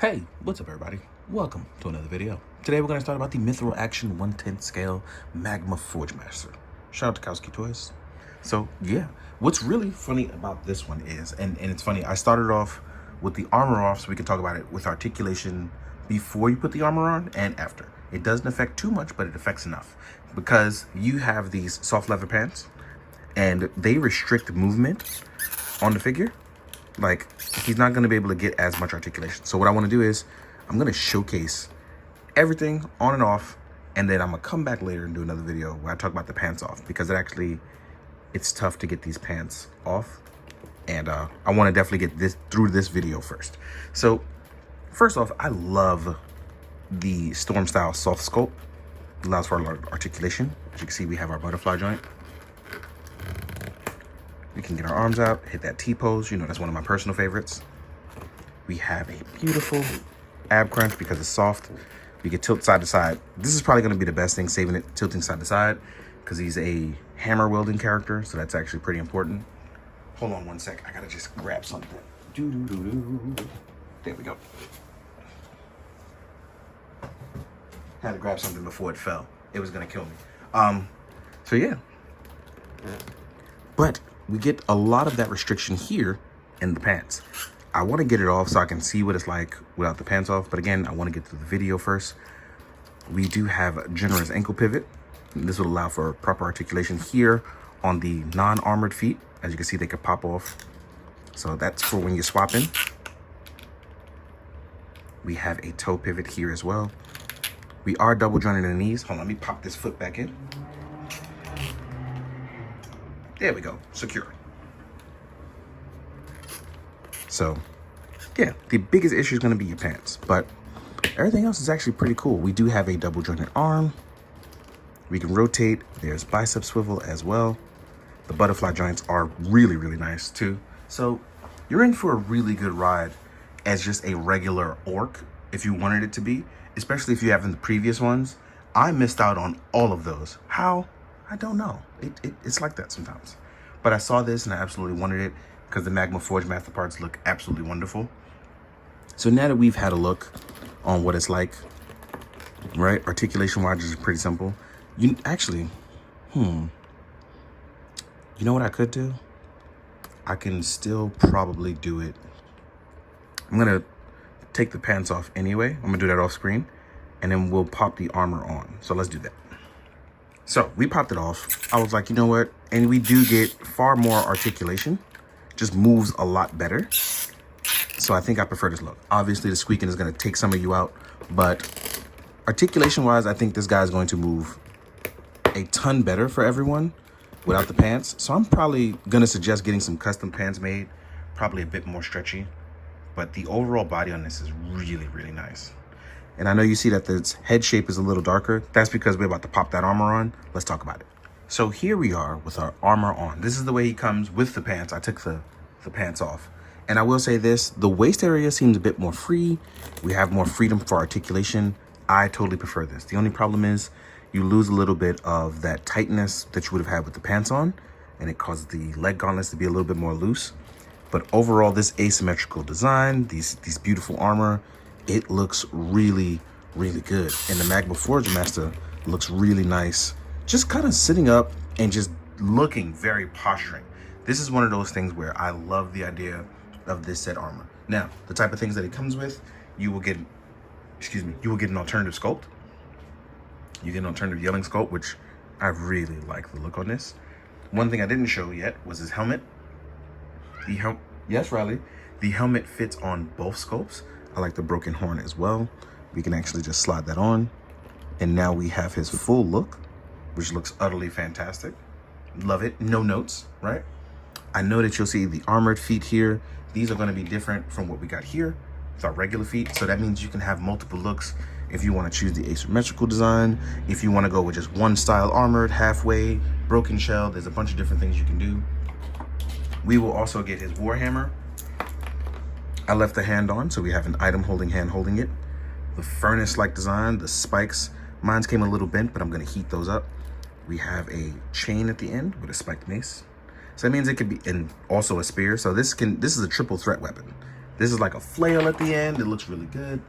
Hey, what's up everybody? Welcome to another video. Today we're going to start about the Mithril Action 1/10 scale Magma Forgemaster. Shout out to Kowski Toys. So yeah, what's really funny about this one is, and it's funny, I started off with the armor off so we can talk about it with articulation before you put the armor on and after. It doesn't affect too much, but it affects enough because you have these soft leather pants and they restrict movement on the figure. Like, he's not going to be able to get as much articulation. So what I want to do is I'm going to showcase everything on and off, and then I'm going to come back later and do another video where I talk about the pants off, because it's tough to get these pants off. And I want to definitely get this through this video first. So first off, I love the Storm style soft sculpt. It allows for articulation. As you can see, we have our butterfly joint. We can get our arms out, hit that T-pose. You know, that's one of my personal favorites. We have a beautiful ab crunch because it's soft. We can tilt side to side. This is probably going to be the best thing, saving it, tilting side to side, because he's a hammer wielding character, so that's actually pretty important. Hold on one sec. I got to just grab something. There we go. Had to grab something before it fell. It was going to kill me. So yeah. But we get a lot of that restriction here in the pants. I want to get it off so I can see what it's like without the pants off. But again, I want to get to the video first. We do have a generous ankle pivot. This will allow for proper articulation here on the non-armored feet. As you can see, they could pop off. So that's for when you're swapping. We have a toe pivot here as well. We are double jointed in the knees. Hold on, let me pop this foot back in. There we go, secure. So, yeah, the biggest issue is gonna be your pants, but everything else is actually pretty cool. We do have a double jointed arm. We can rotate. There's bicep swivel as well. The butterfly joints are really, really nice too. So you're in for a really good ride as just a regular orc if you wanted it to be, especially if you have in the previous ones. I missed out on all of those. How? I don't know. It's like that sometimes. But I saw this and I absolutely wanted it because the Magma Forgemaster parts look absolutely wonderful. So now that we've had a look on what it's like, right? Articulation-wise is pretty simple. You actually, you know what I could do? I can still probably do it. I'm going to take the pants off anyway. I'm going to do that off screen. And then we'll pop the armor on. So let's do that. So we popped it off. I was like, you know what? And we do get far more articulation. Just moves a lot better. So I think I prefer this look. Obviously the squeaking is going to take some of you out, but articulation wise, I think this guy is going to move a ton better for everyone without the pants. So I'm probably going to suggest getting some custom pants made, probably a bit more stretchy, but the overall body on this is really, really nice. And I know you see that the head shape is a little darker. That's because we're about to pop that armor on. Let's talk about it. So here we are with our armor on. This is the way he comes with the pants. I took the pants off. And I will say this, the waist area seems a bit more free. We have more freedom for articulation. I totally prefer this. The only problem is you lose a little bit of that tightness that you would have had with the pants on, and it causes the leg gauntlets to be a little bit more loose. But overall, this asymmetrical design, these beautiful armor, it looks really, really good. And the Magma Forgemaster looks really nice. Just kind of sitting up and just looking very posturing. This is one of those things where I love the idea of this set armor. Now, the type of things that it comes with, you will get an alternative sculpt. You get an alternative yelling sculpt, which I really like the look on this. One thing I didn't show yet was his helmet. Yes, Riley. The helmet fits on both sculpts. I like the broken horn as well. We can actually just slide that on. And now we have his full look, which looks utterly fantastic. Love it. No notes, right? I know that you'll see the armored feet here. These are going to be different from what we got here with our regular feet. So that means you can have multiple looks if you want to choose the asymmetrical design. If you want to go with just one style armored, halfway, broken shell, there's a bunch of different things you can do. We will also get his warhammer. I left the hand on, so we have an item holding hand holding it. The furnace-like design, the spikes. Mine's came a little bent, but I'm going to heat those up. We have a chain at the end with a spiked mace. So that means it could be, and also a spear. So this is a triple threat weapon. This is like a flail at the end. It looks really good.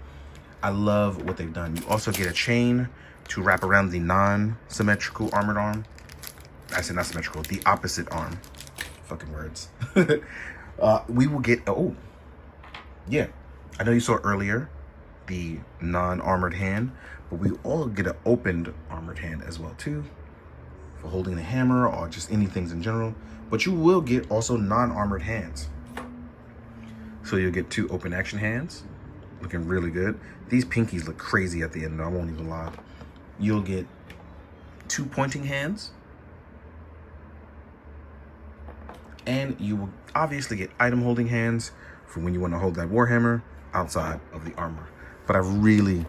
I love what they've done. You also get a chain to wrap around the non-symmetrical armored arm. I said not symmetrical, the opposite arm. Fucking words. We will get, oh, yeah. I know you saw earlier the non-armored hand, but we all get an opened armored hand as well too, for holding the hammer or just any things in general. But you will get also non-armored hands. So you'll get 2 open action hands, looking really good. These pinkies look crazy at the end, I won't even lie. You'll get 2 pointing hands. And you will obviously get item holding hands for when you want to hold that warhammer outside of the armor. But I really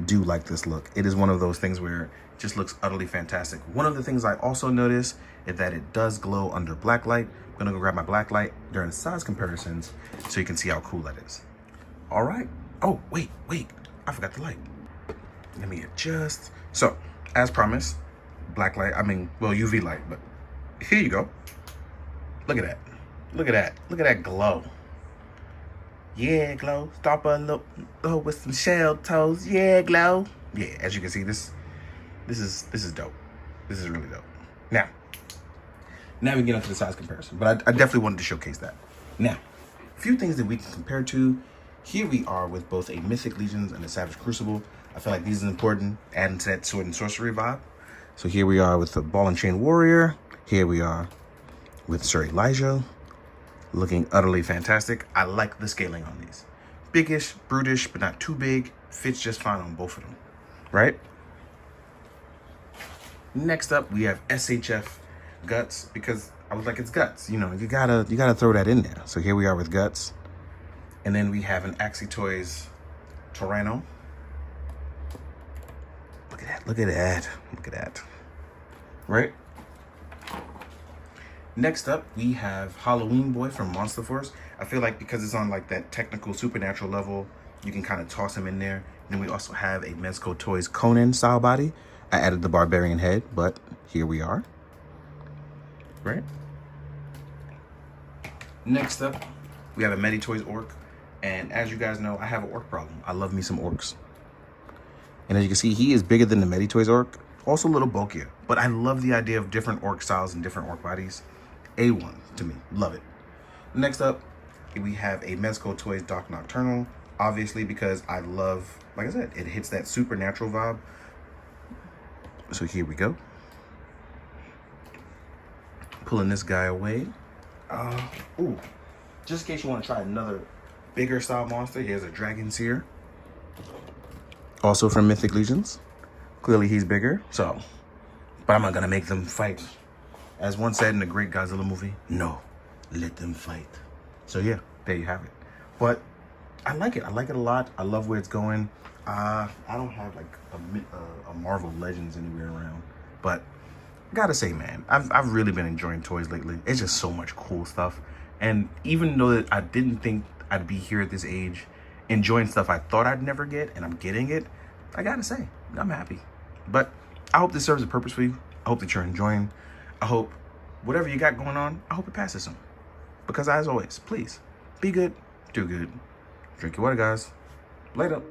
do like this look. It is one of those things where it just looks utterly fantastic. One of the things I also notice is that it does glow under black light. I'm gonna go grab my black light during size comparisons so you can see how cool that is. All right. Oh, wait, I forgot the light. Let me adjust. So, as promised, black light, well, UV light, but here you go. Look at that. Look at that. Look at that glow. Yeah, glow. Stop a little with some shell toes. Yeah, glow. Yeah, as you can see, this is dope. This is really dope. Now we get onto the size comparison, but I definitely wanted to showcase that. Now, a few things that we can compare to. Here we are with both a Mythic Legions and a Savage Crucible. I feel like these are important, adding to that sword and sorcery vibe. So here we are with the Ball and Chain Warrior. Here we are with Sir Elijah, looking utterly fantastic. I like the scaling on these. Biggish, brutish, but not too big. Fits just fine on both of them, right? Next up, we have SHF Guts, because I was like, it's Guts. You know, you gotta throw that in there. So here we are with Guts. And then we have an Axie Toys Tyranno. Look at that, look at that, look at that. Right? Next up, we have Halloween Boy from Monster Force. I feel like because it's on like that technical supernatural level, you can kind of toss him in there. And then we also have a Mezco Toys Conan style body. I added the Barbarian head, but here we are. Right? Next up, we have a Medi Toys Orc. And as you guys know, I have an orc problem. I love me some orcs. And as you can see, he is bigger than the Medi Toys Orc. Also a little bulkier. But I love the idea of different orc styles and different orc bodies. A1 to me. Love it. Next up, we have a Mezco Toys Doc Nocturnal. Obviously, because I love, like I said, it hits that supernatural vibe. So here we go. Pulling this guy away. Ooh. Just in case you want to try another bigger style monster, here's a Dragon Seer. Also from Mythic Legions. Clearly he's bigger, so. But I'm not going to make them fight. As one said in the great Godzilla movie, no, let them fight. So yeah, there you have it. But I like it. I like it a lot. I love where it's going. I don't have like a Marvel Legends anywhere around. But gotta say, man, I've really been enjoying toys lately. It's just so much cool stuff. And even though that I didn't think I'd be here at this age, enjoying stuff I thought I'd never get, and I'm getting it, I gotta say, I'm happy. But I hope this serves a purpose for you. I hope that you're enjoying. I hope whatever you got going on, I hope it passes soon. Because as always, please, be good, do good. Drink your water, guys. Later.